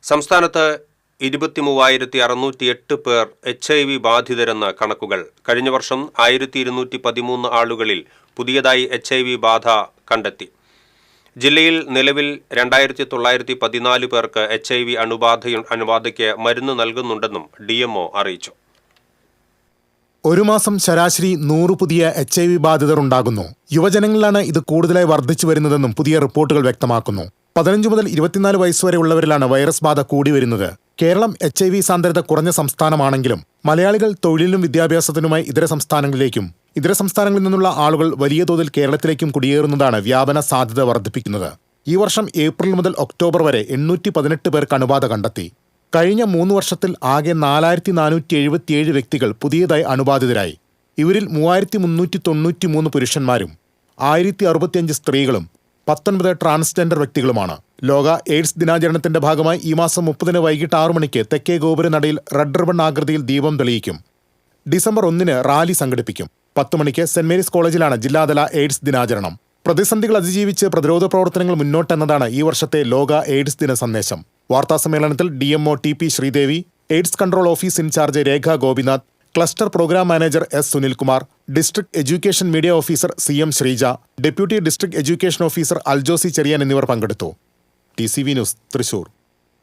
സംസ്ഥാനത്ത് 23,608 പേർ HIV ബാധിതരെന്ന് കണക്കുകൾ. കഴിഞ്ഞ വർഷം 1,213 ആളുകളിൽ പുതിയതായി HIV ബാധ കണ്ടെത്തി. ജില്ലയിൽ നിലവിൽ 2,914 പേർക്ക് HIV അണുബാധയ്ക്ക് മരുന്ന് നൽകുന്നുണ്ടെന്നും DMO അറിയിച്ചു. ഒരു മാസം ശരാശരി 100 പുതിയ HIV ബാധിതർ ഉണ്ടാകുന്നു. യുവജനങ്ങളിലാണ് ഇത് കൂടുതലായി വർദ്ധിച്ചു വരുന്നതെന്നും പുതിയ റിപ്പോർട്ടുകൾ വ്യക്തമാക്കുന്നു. 15 മുതൽ 24 വയസ്സുവരെ ഉള്ളവരിലാണ് വൈറസ് ബാധ കൂടി വരുന്നത്. കേരളം HIV സാന്ദ്രത കുറഞ്ഞ സംസ്ഥാനമാണെങ്കിലും മലയാളികൾ തൊഴിലിനും വിദ്യാഭ്യാസത്തിനുമായി ഇതര സംസ്ഥാനങ്ങളിൽ നിന്നുള്ള ആളുകൾ വലിയ തോതിൽ കേരളത്തിലേക്കും കുടിയേറുന്നതാണ് വ്യാപന സാധ്യത വർദ്ധിപ്പിക്കുന്നത്. ഈ വർഷം ഏപ്രിൽ മുതൽ ഒക്ടോബർ വരെ 818 പേർക്ക് അണുബാധ കണ്ടെത്തി. കഴിഞ്ഞ 3 വർഷത്തിൽ ആകെ 4,477 വ്യക്തികൾ പുതിയതായി അണുബാധിതരായി. ഇവരിൽ 3,393 പുരുഷന്മാരും 1,065 സ്ത്രീകളും 19 ട്രാൻസ്ജെൻഡർ വ്യക്തികളുമാണ്. ലോക എയ്ഡ്സ് ദിനാചരണത്തിന്റെ ഭാഗമായി ഈ മാസം 30 വൈകിട്ട് 6 മണിക്ക് തെക്കേ ഗോപുരനടയിൽ റെഡ് റിബൺ ആകൃതിയിൽ ദീപം തെളിയിക്കും. ഡിസംബർ 1 റാലി സംഘടിപ്പിക്കും. 10 മണിക്ക് സെന്റ് മേരീസ് കോളേജിലാണ് ജില്ലാതല എയ്ഡ്സ് ദിനാചരണം. പ്രതിസന്ധികൾ അതിജീവിച്ച് പ്രതിരോധ പ്രവർത്തനങ്ങൾ മുന്നോട്ടെന്നതാണ് ഈ വർഷത്തെ ലോക എയ്ഡ്സ് ദിന സന്ദേശം. വാർത്താസമ്മേളനത്തിൽ DMO TP Sreedevi, AIDS control office incharge Rekha Gopinath, cluster programme manager S Sunilkumar, district education media officer CM Sreeja, deputy district education officer Aljosy Cherian എന്നിവർ പങ്കെടുത്തു. TCV news, Thrissur.